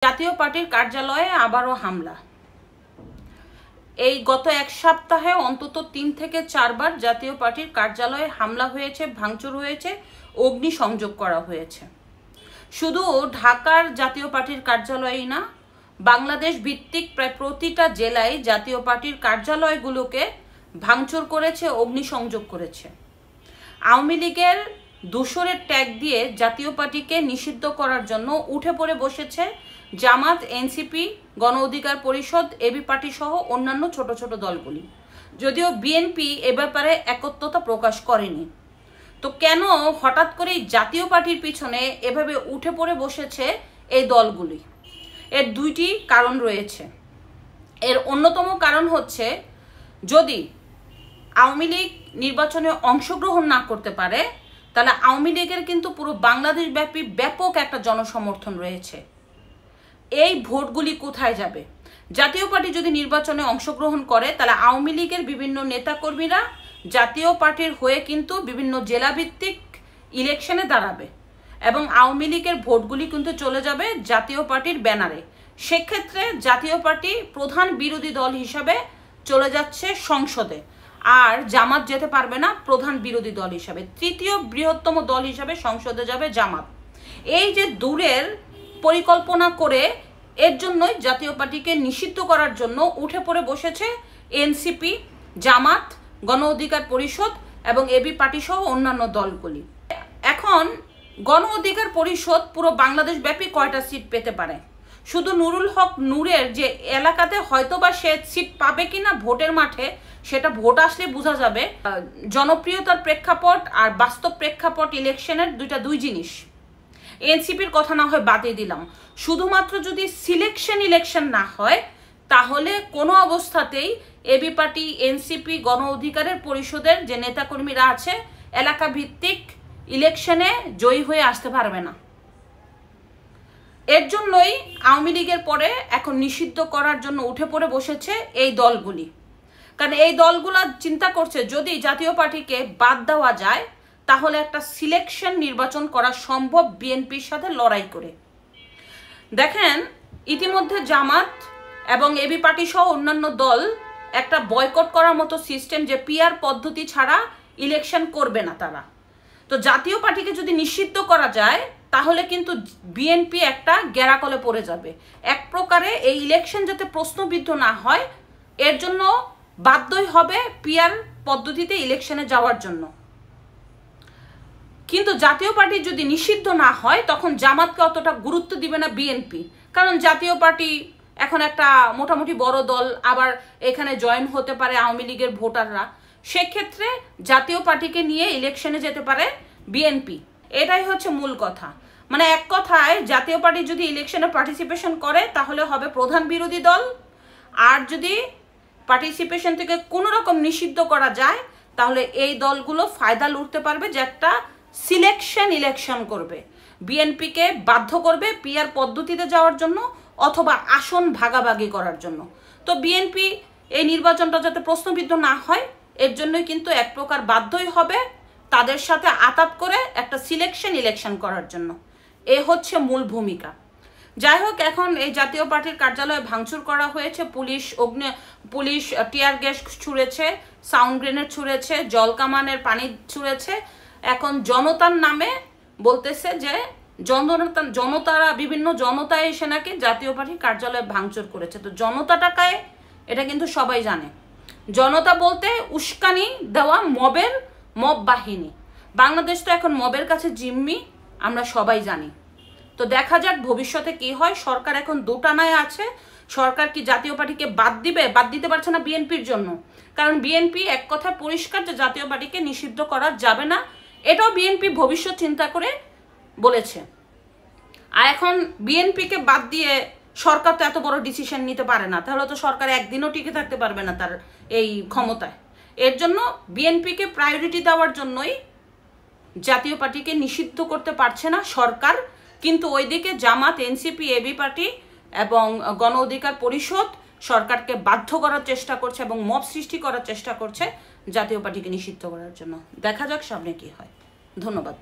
জাতীয় পার্টির কার্যালয়ে আবারও হামলা। এই গত এক সপ্তাহে অন্তত 3 থেকে 4 বার জাতীয় পার্টির কার্যালয়ে হামলা হয়েছে, ভাঙচুর হয়েছে, অগ্নিসংযোগ করা হয়েছে। শুধু ঢাকার জাতীয় পার্টির কার্যালয়ই না, বাংলাদেশ ভিত্তিক প্রায় প্রতিটা জেলায় জাতীয় পার্টির কার্যালয়গুলোকে ভাঙচুর করেছে, অগ্নিসংযোগ করেছে। আওয়ামী লীগের দোসরের ট্যাগ দিয়ে জাতীয় পার্টিকে নিষিদ্ধ করার জন্য উঠে পড়ে বসেছে জামাত, এনসিপি, গণ অধিকার পরিষদ, এবি পার্টি সহ অন্যান্য ছোট ছোট দলগুলি। যদিও বিএনপি এ ব্যাপারে একত্রতা প্রকাশ করেনি। তো কেন হঠাৎ করেই জাতীয় পার্টির পিছনে এভাবে উঠে পড়ে বসেছে এই দলগুলি? এর দুইটি কারণ রয়েছে। এর অন্যতম কারণ হচ্ছে, যদি আওয়ামী লীগ নির্বাচনে অংশগ্রহণ না করতে পারে তাহলে আওয়ামী লীগের কিন্তু পুরো বাংলাদেশ ব্যাপী ব্যাপক একটা জনসমর্থন রয়েছে। এই ভোটগুলি কোথায় যাবে? জাতীয় পার্টি যদি নির্বাচনে অংশগ্রহণ করে তাহলে আওয়ামী লীগের বিভিন্ন নেতাকর্মীরা জাতীয় পার্টির হয়ে কিন্তু বিভিন্ন জেলাভিত্তিক ইলেকশনে দাঁড়াবে এবং আওয়ামী লীগের ভোটগুলি কিন্তু চলে যাবে জাতীয় পার্টির ব্যানারে। সেক্ষেত্রে জাতীয় পার্টি প্রধান বিরোধী দল হিসাবে চলে যাচ্ছে সংসদে, আর জামাত যেতে পারবে না প্রধান বিরোধী দল হিসাবে। তৃতীয় বৃহত্তম দল হিসাবে সংসদে যাবে জামাত। এই যে দূরের পরিকল্পনা করে এর জন্যই জাতীয় পার্টিকে নিষিদ্ধ করার জন্য উঠে পড়ে বসেছে এনসিপি, জামাত, গণ অধিকার পরিষদ এবং এবি পার্টি সহ অন্যান্য দলগুলি। এখন গণ অধিকার পরিষদ পুরো বাংলাদেশ ব্যাপী কয়টা সিট পেতে পারে? শুধু নুরুল হক নূরের যে এলাকাতে হয়তোবা সে সিট পাবে কিনা ভোটের মাঠে, সেটা ভোট আসলে বোঝা যাবে। জনপ্রিয়তার প্রেক্ষাপট আর বাস্তব প্রেক্ষাপট ইলেকশনের দুই জিনিস। এনসিপির কথা না হয় বাদে দিলাম, শুধুমাত্র যদি ইলেকশন না হয় তাহলে কোনো অবস্থাতেই এবি পার্টি, এনসিপি, গণ অধিকারের পরিষদের যে নেতাকর্মীরা আছে এলাকা ভিত্তিক ইলেকশনে জয়ী হয়ে আসতে পারবে না। এর জন্যই আওয়ামী লীগের পরে এখন নিষিদ্ধ করার জন্য উঠে পড়ে বসেছে এই দলগুলি। কারণ এই দলগুলা চিন্তা করছে যদি জাতীয় পার্টিকে বাদ দেওয়া যায় তাহলে একটা সিলেকশন নির্বাচন করা সম্ভব বিএনপির সাথে লড়াই করে। দেখেন, ইতিমধ্যে জামাত এবং এবি পার্টি সহ অন্যান্য দল একটা বয়কট করার মতো সিস্টেম, যে পিআর পদ্ধতি ছাড়া ইলেকশন করবে না তারা। তো জাতীয় পার্টিকে যদি নিষিদ্ধ করা যায় তাহলে কিন্তু বিএনপি একটা গেরাকলে পড়ে যাবে। এক প্রকারে এই ইলেকশন যাতে প্রশ্নবিদ্ধ না হয় এর জন্য বাধ্যই হবে পিআর পদ্ধতিতে ইলেকশনে যাওয়ার জন্য। কিন্তু জাতীয় পার্টি যদি নিষিদ্ধ না হয় তখন জামাতকে অতটা গুরুত্ব দিবে না বিএনপি, কারণ জাতীয় পার্টি এখন একটা মোটামুটি বড় দল, আবার এখানে জয়েন হতে পারে আওয়ামী লীগের ভোটাররা। সেক্ষেত্রে জাতীয় পার্টিকে নিয়ে ইলেকশনে যেতে পারে বিএনপি। এটাই হচ্ছে মূল কথা। মানে এক কথায় জাতীয় পার্টি যদি ইলেকশনে পার্টিসিপেশন করে তাহলে হবে প্রধান বিরোধী দল, আর যদি পার্টিসিপেশন থেকে কোনো রকম নিষিদ্ধ করা যায় তাহলে এই দলগুলো ফায়দা লুটতে পারবে, যে একটা ইলেকশন করবে, বিএনপিকে বাধ্য করবে পিআর পদ্ধতিতে যাওয়ার জন্য অথবা আসন ভাগাভাগি করার জন্য। তো বিএনপি এই নির্বাচনটা যাতে প্রশ্নবিদ্ধ না হয় এর জন্যই কিন্তু এক প্রকার বাধ্যই হবে তাদের সাথে আতাত করে একটা ইলেকশন করার জন্য। এ হচ্ছে মূল ভূমিকা। যাই হোক, এখন এই জাতীয় পার্টির কার্যালয়ে ভাঙচুর করা হয়েছে, পুলিশ টিয়ার গ্যাস ছুঁড়েছে, সাউন্ড গ্রেনেড ছুঁড়েছে, জলকামানের পানি ছুঁড়েছে। এখন জনতার নামে বলতেছে যে জনতারা বিভিন্ন জনতা এসে নাকি জাতীয় পার্টির কার্যালয়ে ভাঙচুর করেছে। তো জনতাটা কায় এটা কিন্তু সবাই জানে। জনতা বলতে উস্কানি দেওয়া মব বাহিনী। বাংলাদেশ তো এখন মবের কাছে জিম্মি, আমরা সবাই জানি। তো দেখা যাক ভবিষ্যতে কি হয়। সরকার এখন দোটানায় আছে। সরকার কি জাতীয় পার্টিকে বাদ দিতে পারছে না বিএনপির জন্য, কারণ বিএনপি এক কথায় পরিষ্কার যে জাতীয় পার্টিকে নিষিদ্ধ করা যাবে না, এটাও বিএনপি ভবিষ্যৎ চিন্তা করে বলেছে। আর এখন বিএনপিকে বাদ দিয়ে সরকার তো এত বড় ডিসিশন নিতে পারে না, তাহলে তো সরকার একদিনও টিকে থাকতে পারবে না তার এই ক্ষমতায়। এর জন্য বিএনপিকে প্রায়োরিটি দেওয়ার জন্যই জাতীয় পার্টিকে নিষিদ্ধ করতে পারছে না সরকার। কিন্তু ওইদিকে জামাত, এনসিপি, এবি পার্টি এবং গণ অধিকার পরিষদ সরকারকে বাধ্য করার চেষ্টা করছে এবং মব সৃষ্টি করার চেষ্টা করছে জাতীয় পার্টিকে নিষিদ্ধ করার জন্য। দেখা যাক সামনে কি হয়। ধন্যবাদ।